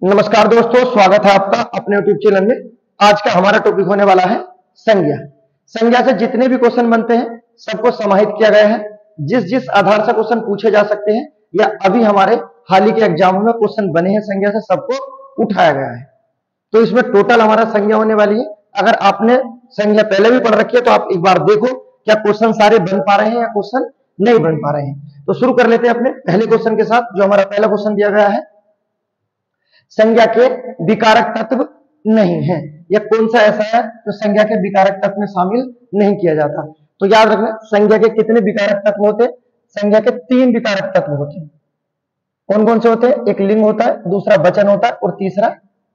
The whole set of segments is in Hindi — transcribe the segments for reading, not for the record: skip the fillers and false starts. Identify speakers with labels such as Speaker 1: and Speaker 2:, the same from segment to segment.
Speaker 1: नमस्कार दोस्तों, स्वागत है आपका अपने यूट्यूब चैनल में। आज का हमारा टॉपिक होने वाला है संज्ञा। संज्ञा से जितने भी क्वेश्चन बनते हैं सबको समाहित किया गया है। जिस जिस आधार से क्वेश्चन पूछे जा सकते हैं या अभी हमारे हाल ही के एग्जाम में क्वेश्चन बने हैं संज्ञा से, सबको उठाया गया है। तो इसमें टोटल हमारा संज्ञा होने वाली है। अगर आपने संज्ञा पहले भी पढ़ रखी है तो आप एक बार देखो क्या क्वेश्चन सारे बन पा रहे हैं या क्वेश्चन नहीं बन पा रहे हैं। तो शुरू कर लेते हैं अपने पहले क्वेश्चन के साथ। जो हमारा पहला क्वेश्चन दिया गया है, संज्ञा के विकारक तत्व नहीं है। यह कौन सा ऐसा है जो संज्ञा के विकारक तत्व में शामिल नहीं किया जाता। तो याद रखना, संज्ञा के कितने विकारक तत्व होते हैं? संज्ञा के 3 विकारक तत्व होते हैं। कौन कौन से होते हैं? एक लिंग होता है, दूसरा वचन होता है और तीसरा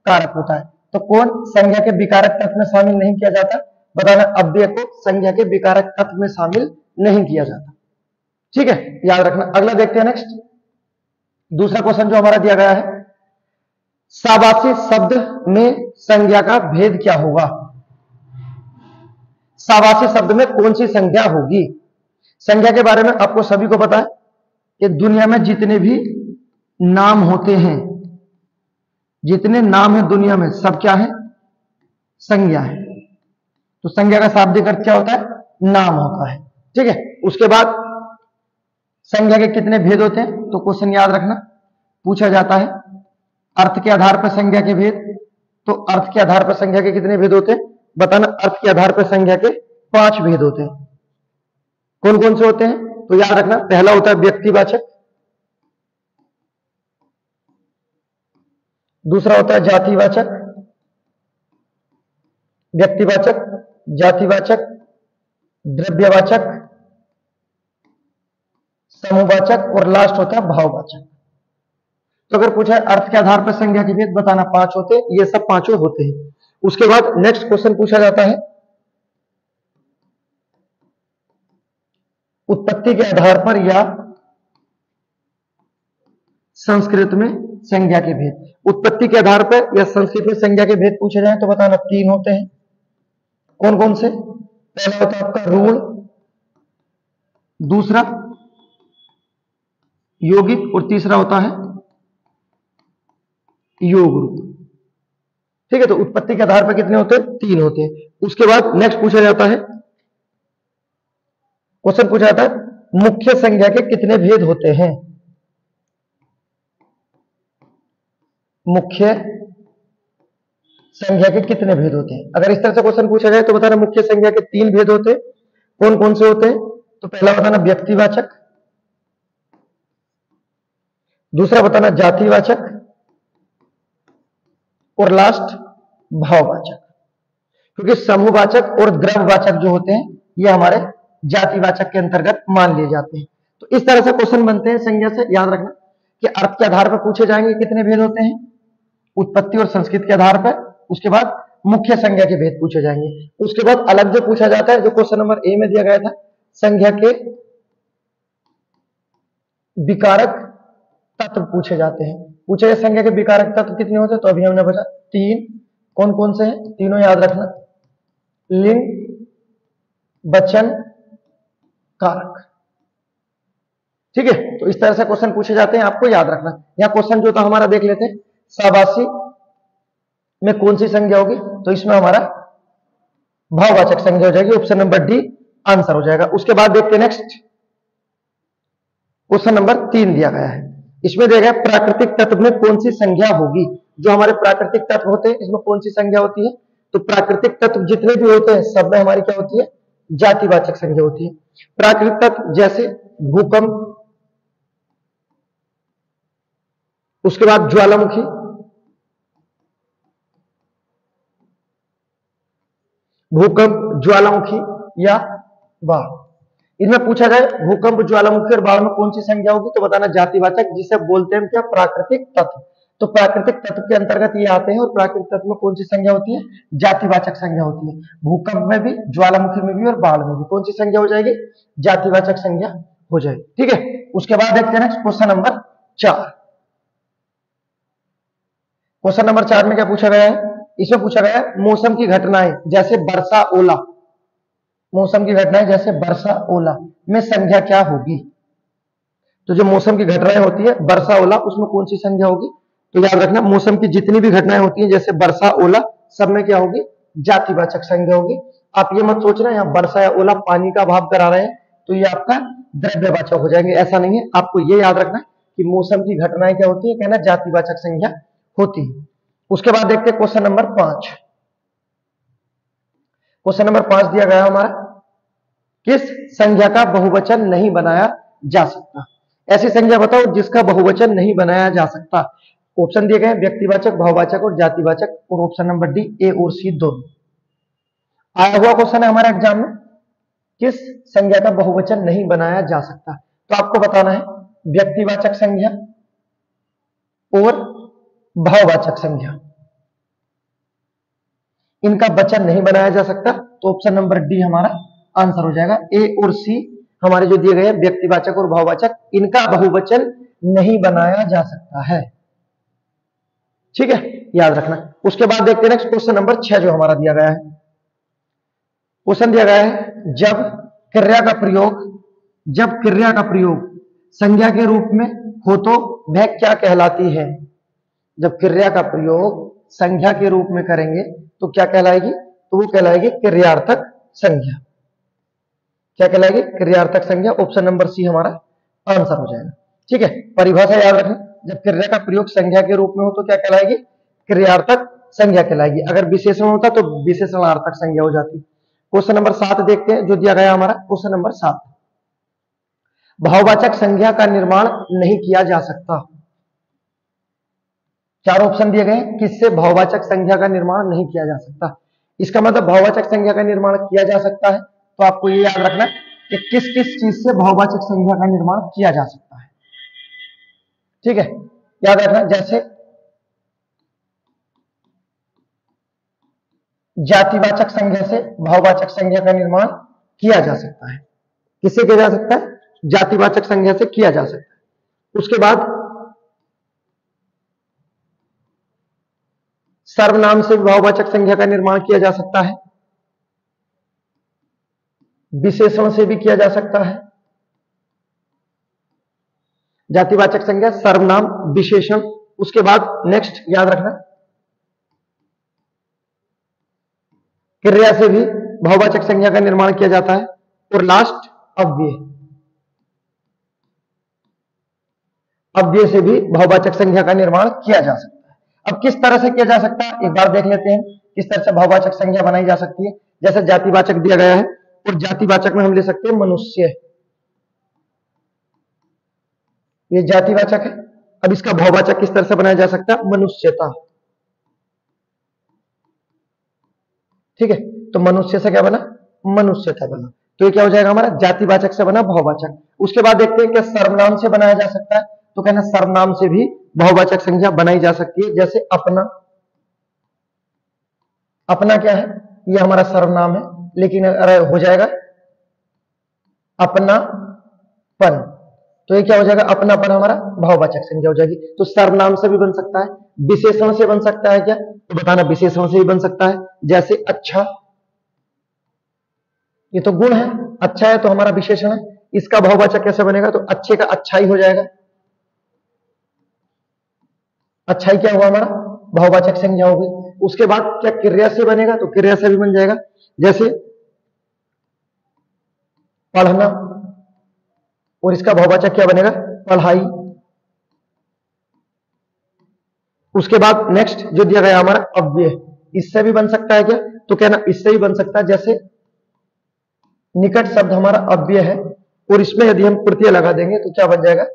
Speaker 1: कारक होता है। तो कौन संज्ञा के विकारक तत्व में शामिल नहीं किया जाता? बताना। अव्यय को संज्ञा के विकारक तत्व में शामिल नहीं किया जाता। ठीक है, याद रखना। अगला देखते हैं नेक्स्ट। दूसरा क्वेश्चन जो हमारा दिया गया है, साबासी शब्द में संज्ञा का भेद क्या होगा? साबासी शब्द में कौन सी संज्ञा होगी? संज्ञा के बारे में आपको सभी को पता है कि दुनिया में जितने भी नाम होते हैं, जितने नाम है दुनिया में, सब क्या है? संज्ञा है। तो संज्ञा का शाब्दिक अर्थ क्या होता है? नाम होता है। ठीक है। उसके बाद संज्ञा के कितने भेद होते हैं? तो क्वेश्चन याद रखना, पूछा जाता है अर्थ के आधार पर संज्ञा के भेद। तो अर्थ के आधार पर संज्ञा के कितने भेद होते हैं? बताना। अर्थ के आधार पर संज्ञा के 5 भेद होते हैं। कौन कौन से होते हैं? तो याद रखना, पहला होता है व्यक्तिवाचक, दूसरा होता है जातिवाचक, व्यक्तिवाचक, जातिवाचक, द्रव्यवाचक, समूहवाचक और लास्ट होता है भाववाचक। तो अगर पूछा है अर्थ के आधार पर संज्ञा के भेद, बताना 5 होते हैं। ये सब 5 होते हैं। उसके बाद नेक्स्ट क्वेश्चन पूछा जाता है उत्पत्ति के आधार पर या संस्कृत में संज्ञा के भेद। उत्पत्ति के आधार पर या संस्कृत में संज्ञा के भेद पूछे जाए तो बताना 3 होते हैं। कौन कौन से? पहला होता है आपका ऋण, दूसरा यौगिक और तीसरा होता है योग रूप। ठीक है। तो उत्पत्ति के आधार पर कितने होते हैं? 3 होते हैं। उसके बाद नेक्स्ट पूछा जाता है, क्वेश्चन पूछा जाता है मुख्य संज्ञा के कितने भेद होते हैं? मुख्य संज्ञा के कितने भेद होते हैं? अगर इस तरह से क्वेश्चन पूछा जाए तो बताना मुख्य संज्ञा के 3 भेद होते हैं। कौन कौन से होते हैं? तो पहला बताना व्यक्तिवाचक, दूसरा बताना जातिवाचक और लास्ट भाववाचक। क्योंकि समूहवाचक और द्रव्यवाचक जो होते हैं ये हमारे जातिवाचक के अंतर्गत मान लिए जाते हैं। तो इस तरह से क्वेश्चन बनते हैं संज्ञा से। याद रखना कि अर्थ के आधार पर पूछे जाएंगे कितने भेद होते हैं, उत्पत्ति और संस्कृत के आधार पर। उसके बाद मुख्य संज्ञा के भेद पूछे जाएंगे। उसके बाद अलग जो पूछा जाता है, जो क्वेश्चन नंबर ए में दिया गया था, संज्ञा के विकारक तत्व पूछे जाते हैं। पूछे गए संज्ञा के विकारक तत्व कितने होते हैं? तो अभी हमने बता 3। कौन कौन से हैं? तीनों याद रखना, लिंग, वचन, कारक। ठीक है। तो इस तरह से क्वेश्चन पूछे जाते हैं, आपको याद रखना। यहां क्वेश्चन जो था हमारा देख लेते हैं, साबासी में कौन सी संज्ञा होगी? तो इसमें हमारा भाववाचक संज्ञा हो जाएगी। ऑप्शन नंबर डी आंसर हो जाएगा। उसके बाद देखते हैं नेक्स्ट क्वेश्चन नंबर 3 दिया गया है। इसमें दिया गया प्राकृतिक तत्व में कौन सी संज्ञा होगी? जो हमारे प्राकृतिक तत्व होते हैं इसमें कौन सी संज्ञा होती है? तो प्राकृतिक तत्व जितने भी होते हैं सब में हमारी क्या होती है? जातिवाचक संज्ञा होती है। प्राकृतिक तत्व जैसे भूकंप, उसके बाद ज्वालामुखी, भूकंप, ज्वालामुखी या बाढ़। इनमें पूछा जाए भूकंप, ज्वालामुखी और बाढ़ में कौन सी संज्ञा होगी? तो बताना जातिवाचक, जिसे बोलते हैं क्या? प्राकृतिक तत्व। तो प्राकृतिक तत्व के अंतर्गत ये आते हैं। और प्राकृतिक तत्व में कौन सी संज्ञा होती है? जातिवाचक संज्ञा होती है। भूकंप में भी, ज्वालामुखी में भी और बाढ़ में भी कौन सी संज्ञा हो जाएगी? जातिवाचक संज्ञा हो जाएगी। ठीक है। उसके बाद देखते हैं next question number 4। Question number 4 में क्या पूछा गया है? इसमें पूछा गया है मौसम की घटनाएं जैसे वर्षा, ओला, मौसम की घटनाएं जैसे वर्षा, ओला में संज्ञा क्या होगी? तो जो मौसम की घटनाएं होती है वर्षा, ओला, उसमें कौन सी संज्ञा होगी? तो याद रखना मौसम की जितनी भी घटनाएं होती हैं जैसे वर्षा ओला, सब में क्या होगी, जातिवाचक संज्ञा होगी। आप ये मत सोचना यहाँ वर्षा या ओला पानी का अभाव करा रहे हैं तो ये आपका द्रव्यवाचक हो जाएंगे, ऐसा नहीं है। आपको ये याद रखना कि मौसम की घटनाएं क्या होती है, कहना जातिवाचक संज्ञा होती है। उसके बाद देखते हैं क्वेश्चन नंबर 5। क्वेश्चन नंबर 5 दिया गया हमारा, किस संज्ञा का बहुवचन नहीं बनाया जा सकता। ऐसी संज्ञा बताओ जिसका बहुवचन नहीं बनाया जा सकता। ऑप्शन दिए गए व्यक्तिवाचक, भाववाचक और जातिवाचक, और ऑप्शन नंबर डी ए और सी दोनों। आया हुआ क्वेश्चन है हमारे एग्जाम में, किस संज्ञा का बहुवचन नहीं बनाया जा सकता। तो आपको बताना है व्यक्तिवाचक संज्ञा और भाववाचक संज्ञा, इनका वचन नहीं बनाया जा सकता। तो ऑप्शन नंबर डी हमारा आंसर हो जाएगा। ए और सी हमारे जो दिए गए हैं व्यक्तिवाचक और भाववाचक, इनका बहुवचन नहीं बनाया जा सकता है। ठीक है, याद रखना। उसके बाद देखते हैं नेक्स्ट क्वेश्चन नंबर 6 जो हमारा दिया गया है। क्वेश्चन दिया गया है, जब क्रिया का प्रयोग संज्ञा के रूप में हो तो वह क्या कहलाती है। जब क्रिया का प्रयोग संज्ञा के रूप में करेंगे तो क्या कहलाएगी, तो वो कहलाएगी क्रियार्थक संज्ञा। क्या कहलाएगी, क्रियार्थक संज्ञा। ऑप्शन नंबर सी हमारा आंसर हो जाएगा। ठीक है, परिभाषा याद रखना, जब क्रिया का प्रयोग संज्ञा के रूप में हो तो क्या कहलाएगी, क्रियार्थक संज्ञा कहलाएगी। अगर विशेषण होता तो विशेषणार्थक संज्ञा हो जाती। क्वेश्चन नंबर 7 देखते हैं जो दिया गया हमारा। क्वेश्चन नंबर 7, भाववाचक संज्ञा का निर्माण नहीं किया जा सकता। चार ऑप्शन दिए गए, किससे भाववाचक संज्ञा का निर्माण नहीं किया जा सकता। इसका मतलब भाववाचक संज्ञा का निर्माण किया जा सकता है, तो आपको ये याद रखना कि किस किस चीज से भाववाचक संज्ञा का निर्माण किया जा सकता है। ठीक है, याद रखना, जैसे जातिवाचक संज्ञा से भाववाचक संज्ञा का निर्माण किया जा सकता है। किससे किया जा सकता है, जातिवाचक संज्ञा से किया जा सकता है। उसके बाद सर्वनाम से भाववाचक संज्ञा का निर्माण किया जा सकता है, विशेषण से भी किया जा सकता है। जातिवाचक संज्ञा, सर्वनाम, विशेषण। उसके बाद नेक्स्ट याद रखना, क्रिया से भी भाववाचक संज्ञा का निर्माण किया जाता है। और लास्ट अव्यय, अव्यय से भी भाववाचक संज्ञा का निर्माण किया जा सकता है। अब किस तरह से किया जा सकता है एक बार देख लेते हैं, किस तरह से भाववाचक संज्ञा बनाई जा सकती है। जैसे जातिवाचक दिया गया है, और जातिवाचक में हम ले सकते हैं मनुष्य, ये जातिवाचक है। अब इसका भाववाचक किस तरह से बनाया जा सकता है, मनुष्यता। ठीक है, तो मनुष्य से क्या बना, मनुष्यता बना। तो ये क्या हो जाएगा हमारा, जातिवाचक से बना भाववाचक। उसके बाद देखते हैं क्या सर्वनाम से बनाया जा सकता है। तो कहना सर्वनाम से भी भाववाचक संज्ञा बनाई जा सकती है। जैसे अपना, अपना क्या है, ये हमारा सर्वनाम है, लेकिन अगर हो जाएगा अपनापन, तो ये क्या हो जाएगा, अपनापन हमारा भाववाचक संज्ञा हो जाएगी। तो सर्वनाम से भी बन सकता है, विशेषण से बन सकता है क्या, तो बताना विशेषण से भी बन सकता है। जैसे अच्छा, ये तो गुण है, अच्छा है तो हमारा विशेषण है। इसका भाववाचक कैसे बनेगा, तो अच्छे का अच्छाई हो जाएगा। अच्छाई क्या हुआ हमारा, भाववाचक संज्ञा हो गई। उसके बाद क्या क्रिया से बनेगा, तो क्रिया से भी बन जाएगा। जैसे पढ़ना, और इसका भाववाचक क्या बनेगा, पढ़ाई। उसके बाद नेक्स्ट जो दिया गया हमारा अव्यय, इससे भी बन सकता है क्या, तो कहना इससे भी बन सकता है। जैसे निकट शब्द हमारा अव्यय है, और इसमें यदि हम प्रत्यय लगा देंगे तो क्या बन जाएगा,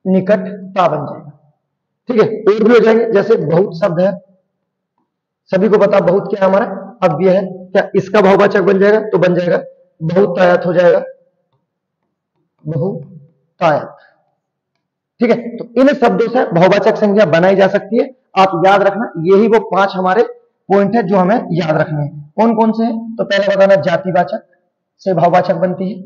Speaker 1: निकटता बन जाएगा। ठीक है, और भी हो जाएंगे। जैसे बहुत शब्द है, सभी को पता बहुत क्या हमारा अव्यय है, क्या इसका भाववाचक बन जाएगा, तो बन जाएगा बहुतायत हो जाएगा, बहुतायत। ठीक है, तो इन शब्दों से भाववाचक संज्ञा बनाई जा सकती है। आप याद रखना, यही वो 5 हमारे पॉइंट है जो हमें याद रखने हैं। कौन कौन से हैं, तो पहले बताना जातिवाचक से भाववाचक बनती है,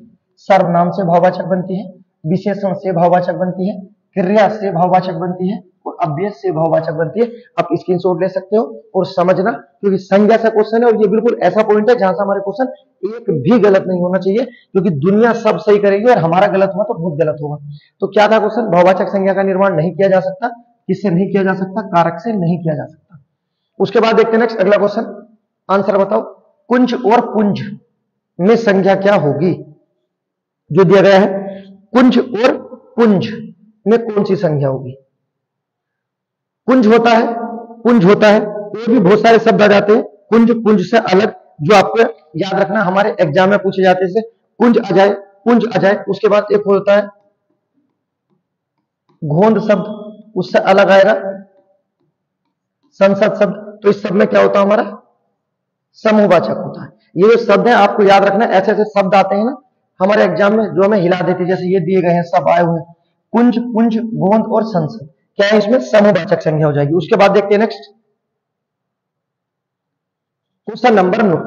Speaker 1: सर्वनाम से भाववाचक बनती है, विशेषण से भाववाचक बनती है, क्रिया से भाववाचक बनती है, और अव्यय से भाववाचक बनती है। आप स्क्रीनशॉट ले सकते हो और समझना, क्योंकि संज्ञा से क्वेश्चन है और ये बिल्कुल ऐसा पॉइंट है जहां से हमारे क्वेश्चन एक भी गलत नहीं होना चाहिए, क्योंकि दुनिया सब सही करेगी और हमारा गलत हुआ तो बहुत गलत होगा। तो क्या था क्वेश्चन, भाववाचक संज्ञा का निर्माण नहीं किया जा सकता। किससे नहीं किया जा सकता? कारक से नहीं किया जा सकता। उसके बाद देखते हैं नेक्स्ट अगला क्वेश्चन, आंसर बताओ। कुंज और पुंज में संख्या क्या होगी? जो दिया गया है, कुंज और पुंज में कौन सी संख्या होगी? कुंज होता है, पुंज होता है, और भी बहुत सारे शब्द आ जाते हैं कुंज पुंज से अलग, जो आपको याद रखना, हमारे एग्जाम में पूछे जाते हैं। जैसे कुंज आ जाए, पुंज आ जाए, उसके बाद एक होता है घोंद शब्द, उससे अलग आएगा संसद शब्द। तो इस सब में क्या होता है? हमारा समूहवाचक होता है। ये जो शब्द है आपको याद रखना, ऐसे ऐसे शब्द आते हैं ना हमारे एग्जाम में जो हमें हिला देते हैं, जैसे ये दिए गए हैं, सब आए हुए हैं, कुंज, पुंज, गोंद और संसद, क्या है? इसमें समूहवाचक संख्या हो जाएगी। उसके बाद देखते हैं next question number 9।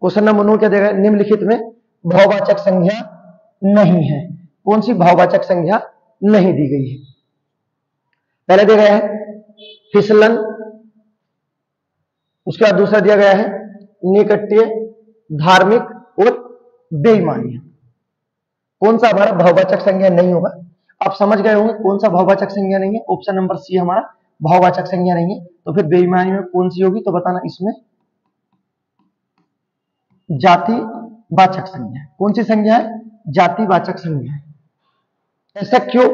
Speaker 1: Question number 9 क्या देगा? निम्नलिखित में भाववाचक संख्या नहीं है। कौन सी भाववाचक संख्या नहीं दी गई है? पहले दिया गया है फिसलन, उसके बाद दूसरा दिया गया है निकट्य, धार्मिक और बेईमानी। कौन सा हमारा भाववाचक संज्ञा नहीं होगा? आप समझ गए होंगे कौन सा भाववाचक संज्ञा नहीं है। ऑप्शन नंबर सी हमारा भाववाचक संज्ञा नहीं है। तो फिर बेईमानी में कौन सी होगी? तो बताना, इसमें जातिवाचक संज्ञा। कौन सी संज्ञा है? जातिवाचक संज्ञा है। ऐसा क्यों?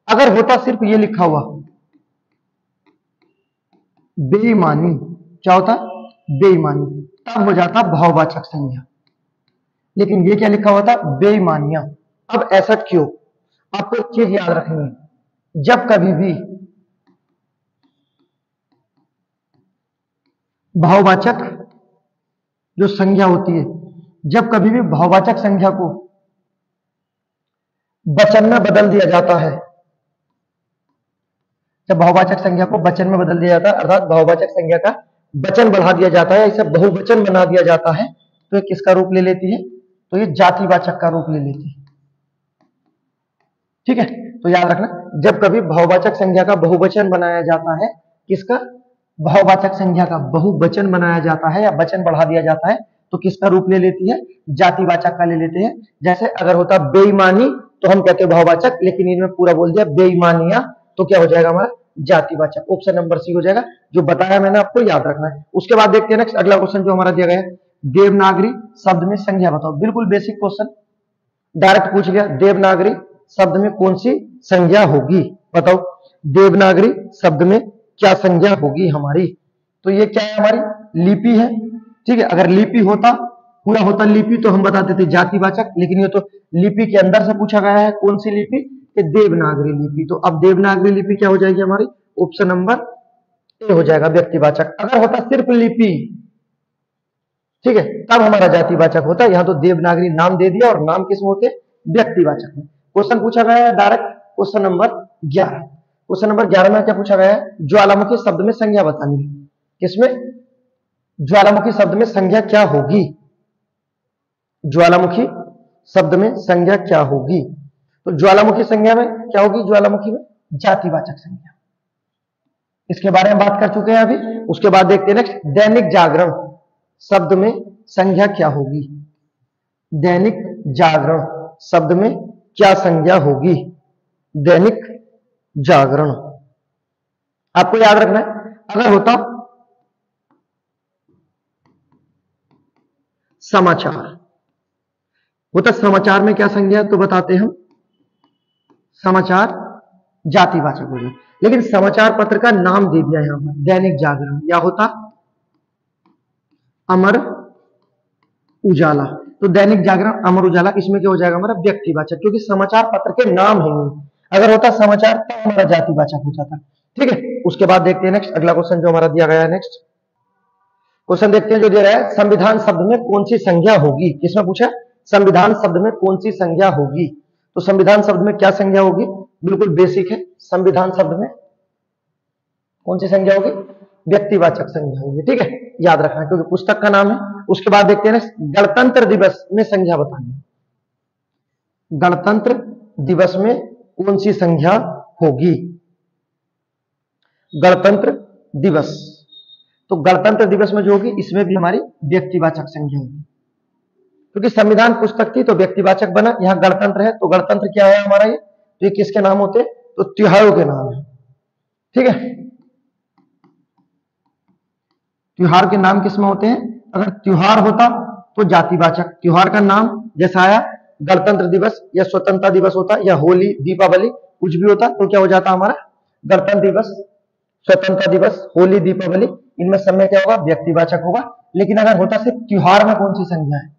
Speaker 1: अगर होता सिर्फ ये लिखा हुआ बेईमानी, क्या होता? बेईमानी, तब हो जाता भाववाचक संज्ञा। लेकिन ये क्या लिखा हुआ था? बेईमानियां। अब ऐसा क्यों? आपको एक चीज याद रखनी है, जब कभी भी भाववाचक जो संज्ञा होती है, जब कभी भी भाववाचक संज्ञा को वचन में बदल दिया जाता है, जब भाववाचक संज्ञा को वचन में बदल दिया जाता है, अर्थात भाववाचक संज्ञा का वचन बढ़ा दिया जाता है, इसे बहुवचन बना दिया जाता है, तो ये किसका रूप ले लेती है? तो ये जातिवाचक का रूप ले लेती है। ठीक है, तो याद रखना, जब कभी भाववाचक संज्ञा का बहुवचन बनाया जाता है, किसका? भाववाचक संज्ञा का बहुवचन बनाया जाता है या वचन बढ़ा दिया जाता है, तो किसका रूप ले लेती है? जातिवाचक का ले लेते हैं। जैसे अगर होता बेईमानी तो हम कहते हैं भाववाचक, लेकिन इनमें पूरा बोल दिया बेईमानियां, तो क्या हो जाएगा हमारा? जातिवाचक। ऑप्शन नंबर सी हो जाएगा, जो बताया मैंने आपको याद रखना है। उसके बाद देखते हैं नेक्स्ट अगला क्वेश्चन जो हमारा दिया गया है, देवनागरी शब्द में संज्ञा बताओ। बिल्कुल बेसिक क्वेश्चन, डायरेक्ट पूछ लिया, देवनागरी शब्द में कौन सी संज्ञा होगी? बताओ, देवनागरी शब्द में क्या संज्ञा होगी हमारी? तो ये क्या है? हमारी लिपि है। ठीक है, अगर लिपि होता, पूरा होता लिपि, तो हम बताते थे जातिवाचक, लेकिन ये तो लिपि के अंदर से पूछा गया है। कौन सी लिपि? कि देवनागरी लिपि। तो अब देवनागरी लिपि क्या हो जाएगी हमारी? ऑप्शन नंबर ए हो जाएगा, व्यक्तिवाचक। अगर होता सिर्फ लिपि, ठीक है, तब हमारा जातिवाचक होता। यहां तो देवनागरी नाम दे दिया, और नाम किसमें होते? व्यक्तिवाचक में। क्वेश्चन पूछा गया है direct, question number 11। Question number 11 में क्या पूछा गया है? ज्वालामुखी शब्द में संज्ञा बतानी है। किसमें? ज्वालामुखी शब्द में संज्ञा क्या होगी? ज्वालामुखी शब्द में संज्ञा क्या होगी? तो ज्वालामुखी संज्ञा में क्या होगी? ज्वालामुखी में जातिवाचक संज्ञा। इसके बारे में बात कर चुके हैं अभी। उसके बाद देखते हैं नेक्स्ट, दैनिक जागरण शब्द में संज्ञा क्या होगी? दैनिक जागरण शब्द में क्या संज्ञा होगी? दैनिक जागरण आपको याद रखना है। अगर होता समाचार, होता समाचार में क्या संज्ञा, तो बताते हम समाचार जातिवाचक हो जाए। लेकिन समाचार पत्र का नाम दे दिया यहां पर दैनिक जागरण, या होता अमर उजाला। तो दैनिक जागरण, अमर उजाला, इसमें क्या हो जाएगा हमारा? व्यक्तिवाचक, क्योंकि समाचार पत्र के नाम है ये। अगर होता समाचार तो हमारा जातिवाचक हो जाता। ठीक है, उसके बाद देखते हैं नेक्स्ट अगला क्वेश्चन जो हमारा दिया गया है। नेक्स्ट क्वेश्चन देखते हैं जो दिया गया है, संविधान शब्द में कौन सी संज्ञा होगी? किसमें पूछा? संविधान शब्द में कौन सी संज्ञा होगी? तो संविधान शब्द में क्या संज्ञा होगी? बिल्कुल बेसिक है, संविधान शब्द में कौन सी संज्ञा होगी? व्यक्तिवाचक संज्ञा होगी। ठीक है, याद रखना क्योंकि पुस्तक का नाम है। उसके बाद देखते हैं गणतंत्र दिवस में संज्ञा बतानी। गणतंत्र दिवस में कौन सी संज्ञा होगी? गणतंत्र दिवस, तो गणतंत्र दिवस में जो होगी, इसमें भी हमारी व्यक्तिवाचक संज्ञा होगी, क्योंकि संविधान पुस्तक थी तो व्यक्तिवाचक बना। यहां गणतंत्र है तो गणतंत्र क्या है हमारा? ये तो ये किसके नाम होते? तो त्योहारों के नाम है। ठीक है। त्योहार के नाम किसमें होते हैं? अगर त्योहार होता तो जातिवाचक, त्योहार का नाम जैसा आया गणतंत्र दिवस या स्वतंत्रता दिवस होता या होली, दीपावली, कुछ भी होता तो क्या हो जाता हमारा? गणतंत्र दिवस, स्वतंत्रता दिवस, होली, दीपावली, इनमें सब में क्या होगा? व्यक्तिवाचक होगा। लेकिन अगर होता सिर्फ त्योहार में कौन सी संज्ञा है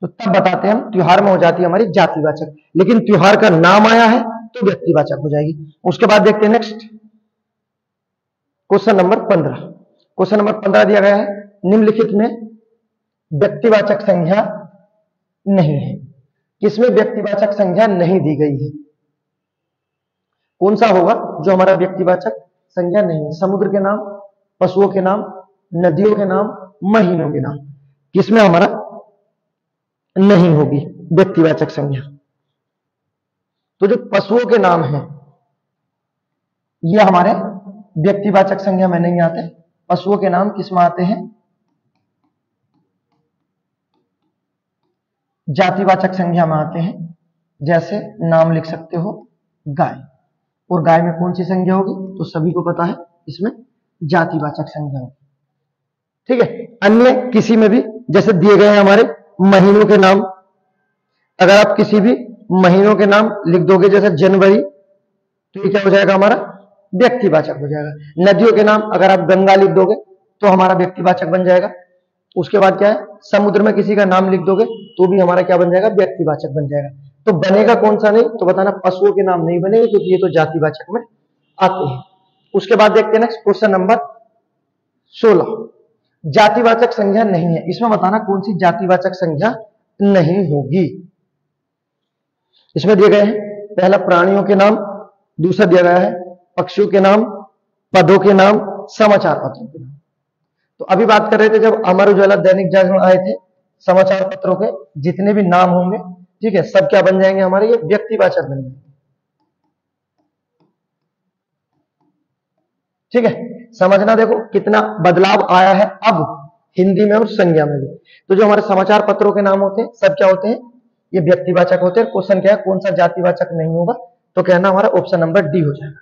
Speaker 1: तो तब बताते हैं हम त्योहार में हो जाती है हमारी जातिवाचक, लेकिन त्योहार का नाम आया है तो व्यक्तिवाचक हो जाएगी। उसके बाद देखते हैं next question number 15। Question number 15 दिया गया है निम्नलिखित में व्यक्तिवाचक संज्ञा नहीं है। किसमें व्यक्तिवाचक संज्ञा नहीं दी गई है? कौन सा होगा जो हमारा व्यक्तिवाचक संज्ञा नहीं है? समुद्र के नाम, पशुओं के नाम, नदियों के नाम, महीनों के नाम, किसमें हमारा नहीं होगी व्यक्तिवाचक संज्ञा? तो जो पशुओं के नाम है ये हमारे व्यक्तिवाचक संज्ञा में नहीं आते। पशुओं के नाम किसमें आते हैं? जातिवाचक संज्ञा में आते हैं। जैसे नाम लिख सकते हो गाय, और गाय में कौन सी संज्ञा होगी? तो सभी को पता है इसमें जातिवाचक संज्ञा होगी। ठीक है। अन्य किसी में भी जैसे दिए गए हैं हमारे महीनों के नाम, अगर आप किसी भी महीनों के नाम लिख दोगे जैसे जनवरी तो ये क्या हो जाएगा? हमारा व्यक्तिवाचक हो जाएगा। नदियों के नाम अगर आप गंगा लिख दोगे तो हमारा व्यक्तिवाचक बन जाएगा। उसके बाद क्या है? समुद्र में किसी का नाम लिख दोगे तो भी हमारा क्या बन जाएगा? व्यक्तिवाचक बन जाएगा। तो बनेगा कौन सा नहीं? तो बताना पशुओं के नाम नहीं बनेंगे क्योंकि ये तो जातिवाचक में आते हैं। उसके बाद देखते हैं नेक्स्ट क्वेश्चन नंबर 16। जातिवाचक संज्ञा नहीं है, इसमें बताना कौन सी जातिवाचक संज्ञा नहीं होगी। इसमें दिए गए हैं पहला प्राणियों के नाम, दूसरा दिया गया है पक्षियों के नाम, पदों के नाम, समाचार पत्रों के नाम। तो अभी बात कर रहे थे जब अमर उजाला, दैनिक जागरण आए थे, समाचार पत्रों के जितने भी नाम होंगे, ठीक है, सब क्या बन जाएंगे हमारे? ये व्यक्तिवाचक बन जाएंगे। ठीक है। समझना, देखो कितना बदलाव आया है अब हिंदी में और संज्ञा में भी। तो जो हमारे समाचार पत्रों के नाम होते हैं सब क्या होते हैं? ये व्यक्तिवाचक होते हैं। क्वेश्चन क्या है? कौन सा जातिवाचक नहीं होगा? तो कहना हमारा ऑप्शन नंबर डी हो जाएगा।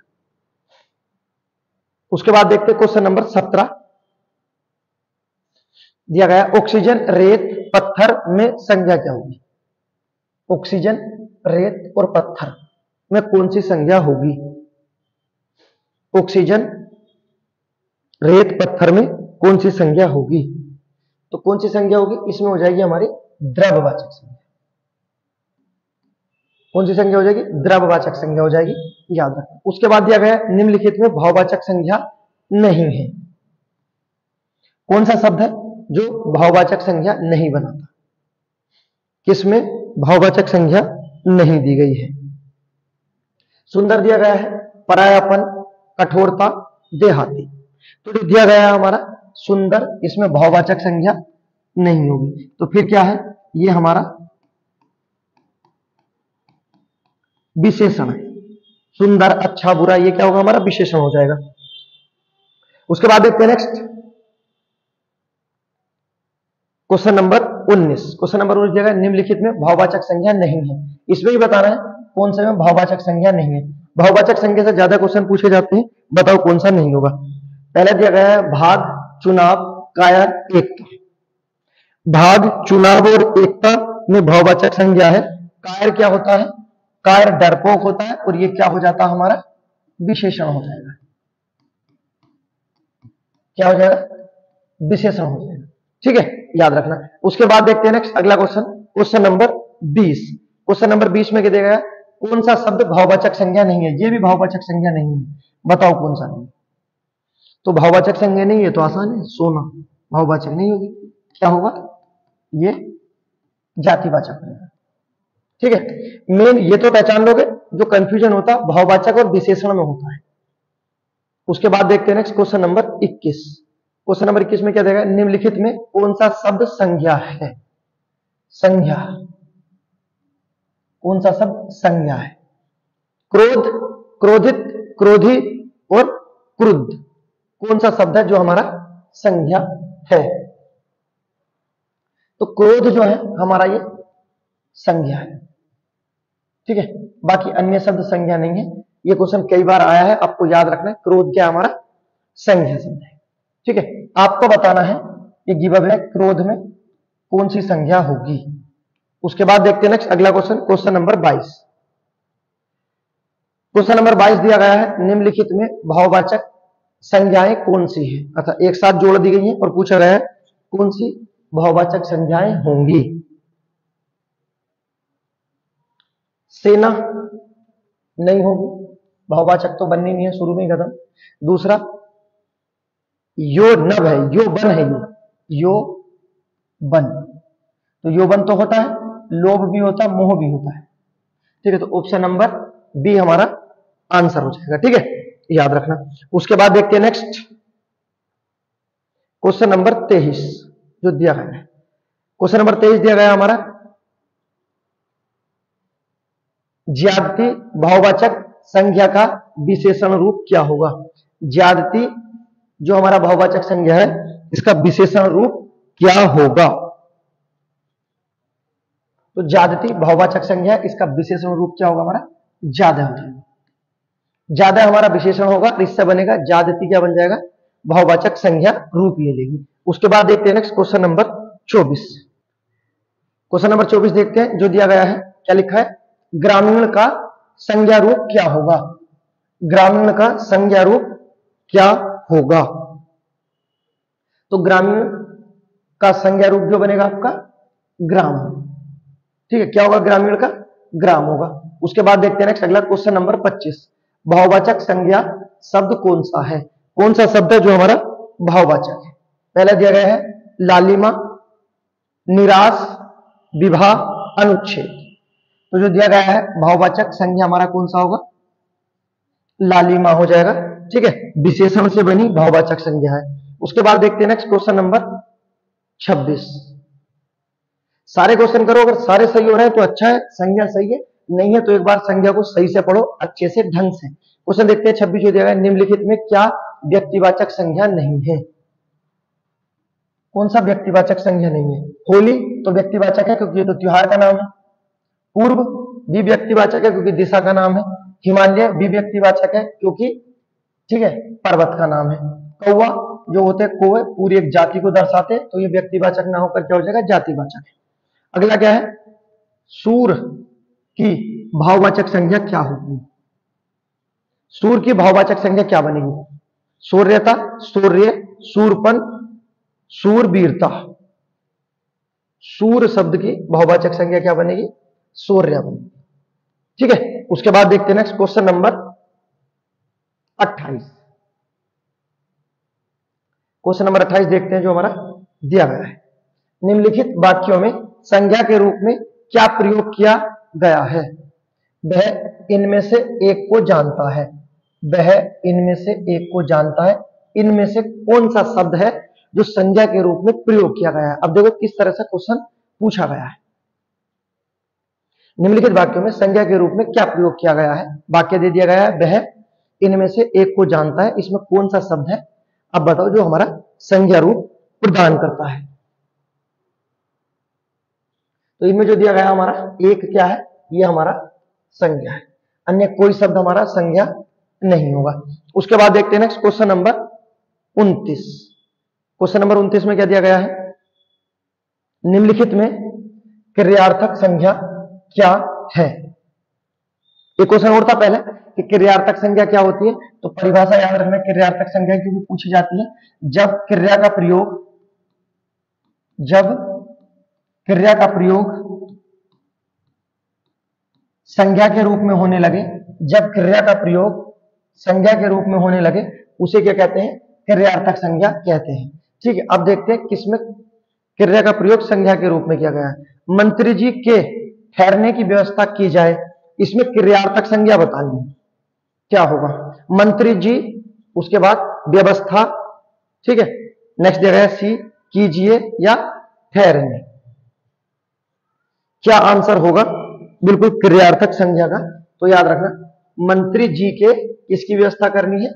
Speaker 1: उसके बाद देखते हैं क्वेश्चन नंबर 17 दिया गया ऑक्सीजन, रेत, पत्थर में संज्ञा क्या होगी? ऑक्सीजन, रेत और पत्थर में कौन सी संज्ञा होगी? ऑक्सीजन, रेत, पत्थर में कौन सी संज्ञा होगी? तो कौन सी संज्ञा होगी? इसमें हो जाएगी हमारी द्रव्यवाचक संज्ञा। कौन सी संज्ञा हो जाएगी? द्रव्यवाचक संज्ञा हो जाएगी, याद रखना। उसके बाद दिया गया निम्नलिखित में भाववाचक संज्ञा नहीं है। कौन सा शब्द है जो भाववाचक संज्ञा नहीं बनाता? किसमें भाववाचक संज्ञा नहीं दी गई है? सुंदर दिया गया है, परायापन, कठोरता, देहाती। तो जो दिया गया है हमारा सुंदर, इसमें भाववाचक संज्ञा नहीं होगी। तो फिर क्या है? ये हमारा विशेषण है। सुंदर, अच्छा, बुरा, ये क्या होगा? हमारा विशेषण हो जाएगा। उसके बाद देखते हैं next question number 19। Question number 19 जगह निम्नलिखित में भाववाचक संज्ञा नहीं है। इसमें ही बताना है कौन से में भाववाचक संज्ञा नहीं है। भाववाचक संज्ञा से ज्यादा क्वेश्चन पूछे जाते हैं, बताओ कौन सा नहीं होगा। पहले दिया गया है भाग, चुनाव, कायर, एकता। भाग, चुनाव और एकता में भाववाचक संज्ञा है। कायर क्या होता है? कायर डरपोक होता है, और ये क्या हो जाता है? हमारा विशेषण हो जाएगा। क्या हो जाएगा? विशेषण हो जाएगा। ठीक है, याद रखना। उसके बाद देखते हैं नेक्स्ट अगला question, question number 20। Question number 20 में क्या दिया गया? कौन सा शब्द भाववाचक संज्ञा नहीं है? ये भी भाववाचक संज्ञा नहीं है, बताओ कौन सा नहीं? तो भाववाचक संज्ञा नहीं है तो आसान है, सोना भाववाचक नहीं होगी, क्या होगा? ये जातिवाचक होगा। ठीक है, मेन ये तो पहचान लोगे, जो कंफ्यूजन होता है भाववाचक और विशेषण में होता है। उसके बाद देखते हैं next question number 21। Question number 21 में क्या देगा? निम्नलिखित में कौन सा शब्द संज्ञा है? संज्ञा, कौन सा शब्द संज्ञा है? क्रोध, क्रोधित, क्रोधी और क्रुद्ध, कौन सा शब्द है जो हमारा संज्ञा है? तो क्रोध जो है हमारा ये संज्ञा है। ठीक है, बाकी अन्य शब्द संज्ञा नहीं है। ये क्वेश्चन कई बार आया है, आपको याद रखना है। क्रोध क्या हमारा संज्ञा शब्द है। ठीक है, आपको बताना है कि गिवन है क्रोध में कौन सी संज्ञा होगी। उसके बाद देखते हैं नेक्स्ट अगला question, question number 22। Question number 22 दिया गया है, निम्नलिखित में भाववाचक संज्ञाएं कौन सी है, अर्थात एक साथ जोड़ दी गई है और पूछा गया है कौन सी भाववाचक संज्ञाएं होंगी। सेना नहीं होगी, भाववाचक तो बननी नहीं है, शुरू में ही खत्म। दूसरा यो नभ है, यो बन है, यो बन, तो यो बन तो होता है, लोभ भी होता है, मोह भी होता है। ठीक है, तो ऑप्शन नंबर बी हमारा आंसर हो जाएगा। ठीक है, याद रखना। उसके बाद देखते हैं नेक्स्ट क्वेश्चन नंबर 23 जो दिया गया है। क्वेश्चन नंबर 23 दिया गया हमारा, ज्यादती भाववाचक संज्ञा का विशेषण रूप क्या होगा। ज्यादती जो हमारा भाववाचक संज्ञा है, इसका विशेषण रूप क्या होगा। तो ज्यादती भाववाचक संज्ञा, इसका विशेषण रूप क्या होगा हमारा, ज्यादा हो जाएगा। ज्यादा हमारा विशेषण होगा, इससे बनेगा ज्यादती क्या बन जाएगा, भाववाचक संज्ञा रूप ले लेगी। उसके बाद देखते हैं next question number 24। Question number 24 देखते हैं जो दिया गया है, क्या लिखा है, ग्रामीण का संज्ञा रूप क्या होगा। ग्रामीण का संज्ञा रूप क्या होगा। तो ग्रामीण का संज्ञा रूप जो बनेगा आपका ग्राम। ठीक है, क्या होगा, ग्रामीण का ग्राम होगा। उसके बाद देखते हैं नेक्स्ट अगला क्वेश्चन नंबर 25, भाववाचक संज्ञा शब्द कौन सा है। कौन सा शब्द है जो हमारा भाववाचक है। पहला दिया गया है लालिमा, निराश, विवाह, अनुच्छेद। तो जो दिया गया है भाववाचक संज्ञा हमारा कौन सा होगा, लालिमा हो जाएगा। ठीक है, विशेषण से बनी भाववाचक संज्ञा है। उसके बाद देखते हैं नेक्स्ट क्वेश्चन नंबर 26। सारे क्वेश्चन करो, अगर सारे सही हो रहे हैं तो अच्छा है, संज्ञा सही है, नहीं है तो एक बार संज्ञा को सही से पढ़ो, अच्छे से, ढंग से। क्वेश्चन देखते हैं 26 जो दिया गया, निम्नलिखित में क्या व्यक्तिवाचक संज्ञा नहीं है। कौन सा व्यक्तिवाचक संज्ञा नहीं है। होली तो व्यक्तिवाचक है क्योंकि ये तो त्योहार का नाम है। पूर्व भी व्यक्तिवाचक है क्योंकि दिशा का नाम है। हिमालय भी व्यक्तिवाचक है क्योंकि, ठीक है, पर्वत का नाम है। कौवा जो होते हैं कौवे, पूरी एक जाति को दर्शाते हैं, तो ये व्यक्तिवाचक ना होकर क्या हो जाएगा, जातिवाचक है। अगला क्या है, सूर की भाववाचक संज्ञा क्या होगी। सूर की भाववाचक संज्ञा क्या बनेगी। शौर्यता, शौर्य, शूरपन, शूरवीरता। सूर शब्द की भाववाचक संज्ञा क्या बनेगी, शौर्य बनेगी। ठीक है, उसके बाद देखते हैं next question number 28। Question number 28 देखते हैं जो हमारा दिया गया है, निम्नलिखित वाक्यों में संज्ञा के रूप में क्या प्रयोग किया गया है। वह इनमें से एक को जानता है। वह इनमें से एक को जानता है, इनमें से कौन सा शब्द है जो संज्ञा के रूप में प्रयोग किया गया है। अब देखो किस तरह से क्वेश्चन पूछा गया है। निम्नलिखित वाक्यों में संज्ञा के रूप में क्या प्रयोग किया गया है। वाक्य दे दिया गया है, वह इनमें से एक को जानता है, इसमें कौन सा शब्द है, अब बताओ, जो हमारा संज्ञा रूप प्रदान करता है। तो इनमें जो दिया गया हमारा एक क्या है, ये हमारा संज्ञा है, अन्य कोई शब्द हमारा संज्ञा नहीं होगा। उसके बाद देखते हैं next question number 29। Question number 29 में क्या दिया गया है, निम्नलिखित में क्रियार्थक संज्ञा क्या है। एक क्वेश्चन और था पहले कि क्रियार्थक संज्ञा क्या होती है, तो परिभाषा याद रखना, क्रियार्थक संज्ञा क्योंकि पूछी जाती है जब क्रिया का प्रयोग संज्ञा के रूप में होने लगे, जब क्रिया का प्रयोग संज्ञा के रूप में होने लगे उसे क्या कहते हैं, क्रियार्थक संज्ञा कहते हैं। ठीक है, अब देखते हैं किसमें क्रिया का प्रयोग संज्ञा के रूप में किया गया है। मंत्री जी के ठहरने की व्यवस्था की जाए, इसमें क्रियार्थक संज्ञा बतानी है, क्या होगा, मंत्री जी, उसके बाद व्यवस्था। ठीक है, नेक्स्ट दिया गया सी, कीजिए या ठहरने। क्या आंसर होगा, बिल्कुल क्रियार्थक संज्ञा का। तो याद रखना, मंत्री जी के किसकी व्यवस्था करनी है,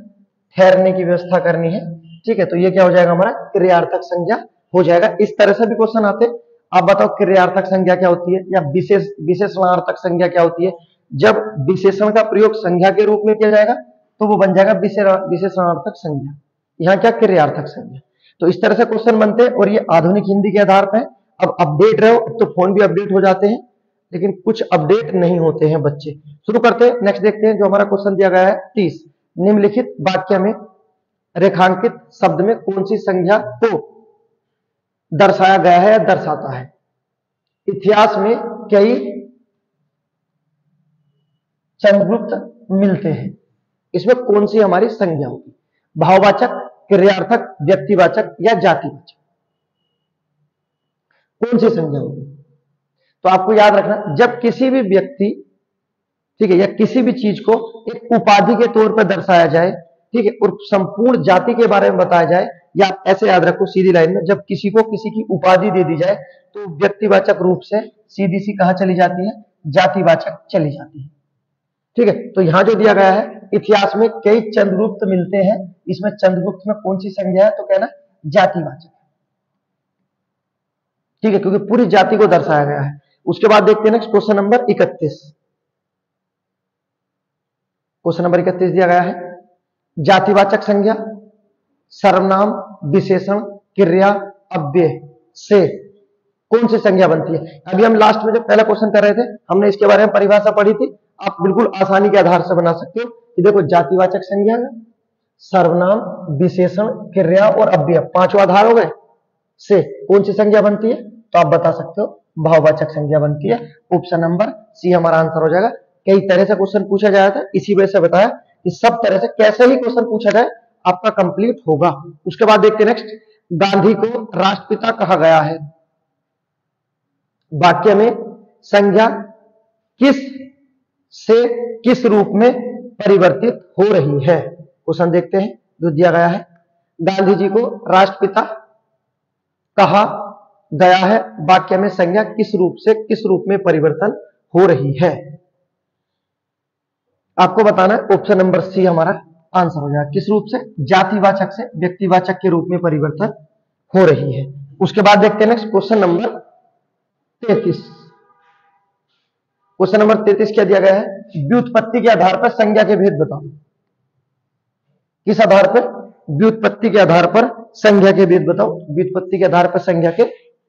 Speaker 1: ठहरने की व्यवस्था करनी है। ठीक है, तो ये क्या हो जाएगा, हमारा क्रियार्थक संज्ञा हो जाएगा। इस तरह से भी क्वेश्चन आते हैं। आप बताओ क्रियार्थक संज्ञा क्या होती है या विशेषणार्थक संज्ञा क्या होती है। जब विशेषण का प्रयोग संज्ञा के रूप में किया जाएगा तो वो बन जाएगा विशेषणार्थक संज्ञा, यहाँ क्या क्रियार्थक संज्ञा। तो इस तरह से क्वेश्चन बनते हैं और ये आधुनिक हिंदी के आधार पर। अब अपडेट रहो, अब तो फोन भी अपडेट हो जाते हैं, लेकिन कुछ अपडेट नहीं होते हैं बच्चे। शुरू करते हैं, नेक्स्ट देखते हैं जो हमारा क्वेश्चन दिया गया है 30। निम्नलिखित वाक्य में रेखांकित शब्द में कौन सी संज्ञा को दर्शाया गया है या दर्शाता है। इतिहास में कई चंद्रगुप्त मिलते हैं, इसमें कौन सी हमारी संज्ञा होगी। भाववाचक, क्रियार्थक, व्यक्तिवाचक या जातिवाचक, कौन सी संज्ञा होगी। तो आपको याद रखना, जब किसी भी व्यक्ति, ठीक है, या किसी भी चीज को एक उपाधि के तौर पर दर्शाया जाए, ठीक है, और संपूर्ण जाति के बारे में बताया जाए, या आप ऐसे याद रखो सीधी लाइन में, जब किसी को किसी की उपाधि दे दी जाए तो व्यक्तिवाचक रूप से सीधी सी कहां चली जाती है, जातिवाचक चली जाती है। ठीक है, तो यहां जो दिया गया है इतिहास में कई चंद्रगुप्त मिलते हैं, इसमें चंद्रगुप्त में कौन सी संज्ञा है, तो कहना जातिवाचक। ठीक है, क्योंकि पूरी जाति को दर्शाया गया है। उसके बाद देखते हैं next question number 31। Question number 31 दिया गया है, जातिवाचक संज्ञा सर्वनाम, विशेषण, क्रिया, अव्यय से कौन सी संज्ञा बनती है। अभी हम लास्ट में जब पहला क्वेश्चन कर रहे थे हमने इसके बारे में परिभाषा पढ़ी थी, आप बिल्कुल आसानी के आधार से बना सकते हो कि देखो जातिवाचक संज्ञा सर्वनाम, विशेषण, क्रिया और अव्यय, पांचों आधार हो गए, से कौन सी संज्ञा बनती है, तो आप बता सकते हो भाववाचक संज्ञा बनती है। ऑप्शन नंबर सी हमारा आंसर हो जाएगा। कई तरह से क्वेश्चन पूछा जाया था, इसी वजह से बताया कि सब तरह से कैसे ही क्वेश्चन पूछा जाए आपका कंप्लीट होगा। उसके बाद देखते हैं नेक्स्ट, गांधी को राष्ट्रपिता कहा गया है, वाक्य में संज्ञा किस से किस रूप में परिवर्तित हो रही है। क्वेश्चन देखते हैं जो दिया गया है, गांधी जी को राष्ट्रपिता कहा गया है, वाक्य में संज्ञा किस रूप से किस रूप में परिवर्तन हो रही है। आपको बताना है, ऑप्शन नंबर सी हमारा आंसर हो जाएगा। किस रूप से, जातिवाचक से व्यक्तिवाचक के रूप में परिवर्तन हो रही है। उसके बाद देखते हैं next question number 33। Question number 33 क्या दिया गया है, व्युत्पत्ति के आधार पर संज्ञा के भेद बताओ। किस आधार पर, व्युत्पत्ति के आधार पर संज्ञा के भेद बताओ। व्युत्पत्ति के आधार पर संज्ञा के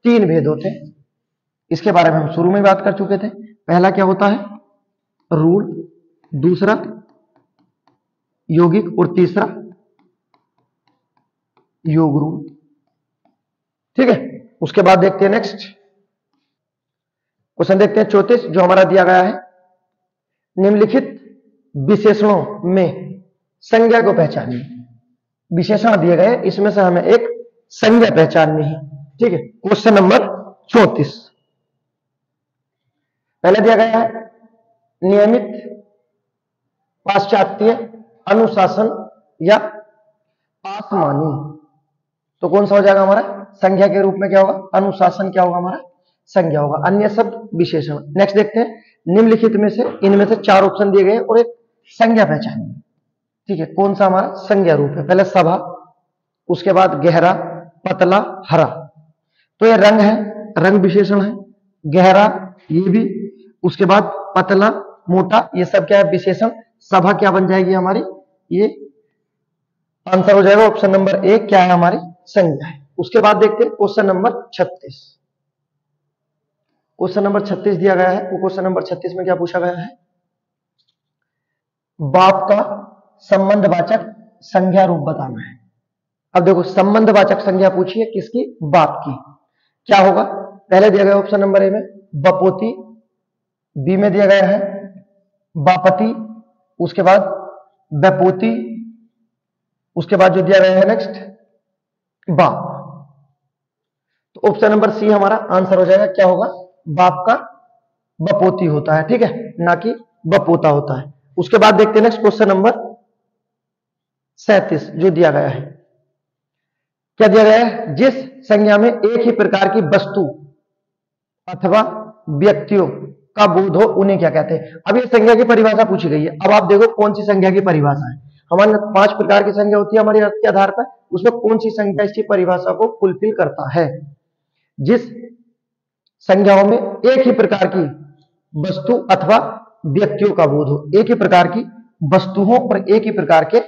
Speaker 1: 3 भेद होते हैं, इसके बारे में हम शुरू में बात कर चुके थे। पहला क्या होता है, रूढ़, दूसरा यौगिक और तीसरा योग रूढ़। ठीक है, उसके बाद देखते हैं नेक्स्ट क्वेश्चन देखते हैं 34 जो हमारा दिया गया है, निम्नलिखित विशेषणों में संज्ञा को पहचानिए। विशेषण दिए गए, इसमें से हमें एक संज्ञा पहचाननी है। ठीक है, क्वेश्चन नंबर 34 पहले दिया गया है, नियमित, पाश्चात्य, अनुशासन या आसमानी। तो कौन सा हो जाएगा हमारा, संज्ञा के रूप में क्या होगा, अनुशासन क्या होगा हमारा, संज्ञा होगा। अन्य शब्द विशेषण। नेक्स्ट देखते हैं, निम्नलिखित में से इनमें से 4 ऑप्शन दिए गए और एक संज्ञा पहचानिए। ठीक है, कौन सा हमारा संज्ञा रूप है। पहले सभा, उसके बाद गहरा, पतला, हरा। तो ये रंग है, रंग विशेषण है। गहरा ये भी, उसके बाद पतला, मोटा, ये सब क्या है, विशेषण। सभा क्या बन जाएगी हमारी, ये आंसर हो जाएगा ऑप्शन नंबर ए, क्या है हमारी संज्ञा है। उसके बाद देखते हैं क्वेश्चन नंबर 36। क्वेश्चन नंबर 36 दिया गया है, वो क्वेश्चन नंबर 36 में क्या पूछा गया है, बाप का संबंधवाचक संज्ञा रूप बताना है। अब देखो संबंधवाचक संज्ञा पूछी है किसकी, बाप की, क्या होगा। पहले दिया गया ऑप्शन नंबर ए में बपोती, बी में दिया गया है बापति, उसके बाद बपोती, उसके बाद जो दिया गया है नेक्स्ट बाप। तो ऑप्शन नंबर सी हमारा आंसर हो जाएगा, क्या होगा, बाप का बपोती होता है। ठीक है, ना कि बपोता होता है। उसके बाद देखते हैं नेक्स्ट क्वेश्चन नंबर 37 जो दिया गया है, क्या दिया गया है, जिस संज्ञा में एक ही प्रकार की वस्तु अथवा व्यक्तियों का बोध हो उन्हें क्या कहते हैं। अब ये संज्ञा की परिभाषा पूछी गई है। अब आप देखो कौन सी संज्ञा की परिभाषा है। हमारे 5 प्रकार की संज्ञा होती है हमारे अर्थ के आधार पर, उसमें कौन सी संज्ञा इसकी परिभाषा को फुलफिल करता है। जिस संज्ञाओं में एक ही प्रकार की वस्तु अथवा व्यक्तियों का बोध हो, एक ही प्रकार की वस्तु हो और एक ही प्रकार के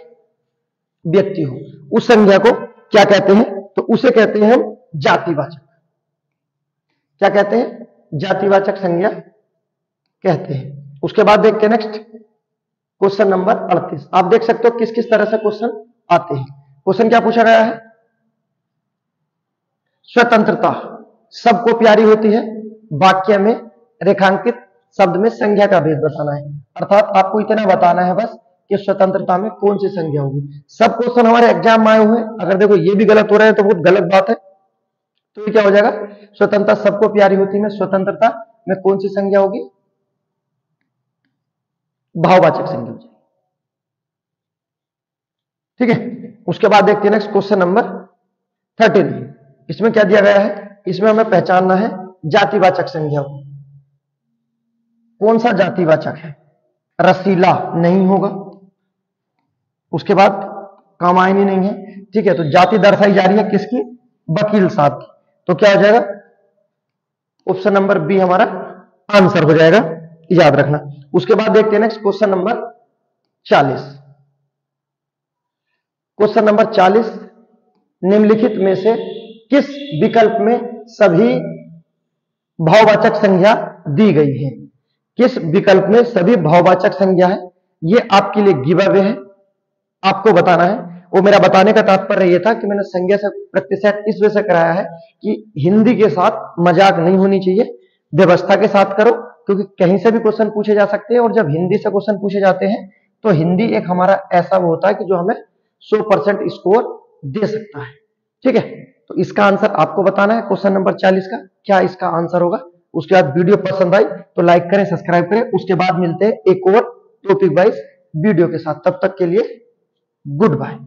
Speaker 1: व्यक्ति हो, उस संज्ञा को क्या कहते हैं? तो उसे कहते हैं हम जातिवाचक। क्या कहते हैं? जातिवाचक संज्ञा कहते हैं। उसके बाद देखते हैं नेक्स्ट क्वेश्चन नंबर 38। आप देख सकते हो किस किस तरह से क्वेश्चन आते हैं। क्वेश्चन क्या पूछा गया है? स्वतंत्रता सबको प्यारी होती है, वाक्य में रेखांकित शब्द में संज्ञा का भेद बताना है। अर्थात आपको इतना बताना है बस कि स्वतंत्रता में कौन सी संज्ञा होगी। सब क्वेश्चन हमारे एग्जाम में आए हुए हैं, अगर देखो ये भी गलत हो रहा है तो बहुत गलत बात है। तो ये क्या हो जाएगा? स्वतंत्रता सबको प्यारी होती है, स्वतंत्रता में कौन सी संज्ञा होगी? भाववाचक संज्ञा हो जाएगी। ठीक है, उसके बाद देखते हैं नेक्स्ट क्वेश्चन नंबर 39। इसमें क्या दिया गया है? इसमें हमें पहचानना है जातिवाचक संज्ञा को। कौन सा जातिवाचक है? रसीला नहीं होगा, उसके बाद कामायनी नहीं है। ठीक है, तो जाति दर्शाई जा रही है किसकी? वकील साहब की। तो क्या हो जाएगा? ऑप्शन नंबर बी हमारा आंसर हो जाएगा, याद रखना। उसके बाद देखते हैं next question number 40। Question number 40, निम्नलिखित में से किस विकल्प में सभी भाववाचक संज्ञा दी गई है? किस विकल्प में सभी भाववाचक संज्ञा है? ये आपके लिए गिव अवे है, आपको बताना है। वो मेरा बताने का तात्पर्य ये था कि मैंने संज्ञा से प्रतिशत इस वजह से कराया है कि हिंदी के साथ मजाक नहीं होनी चाहिए, व्यवस्था के साथ करो, क्योंकि कहीं से भी क्वेश्चन पूछे जा सकते हैं। और जब हिंदी से क्वेश्चन पूछे जाते हैं तो हिंदी एक हमारा ऐसा वो होता है कि जो हमें 100% स्कोर दे सकता है। ठीक है, तो इसका आंसर आपको बताना है क्वेश्चन नंबर 40 का, क्या इसका आंसर होगा। उसके बाद वीडियो पसंद आई तो लाइक करें, सब्सक्राइब करें। उसके बाद मिलते हैं एक और टॉपिक वाइज वीडियो के साथ। तब तक के लिए गुड बाय।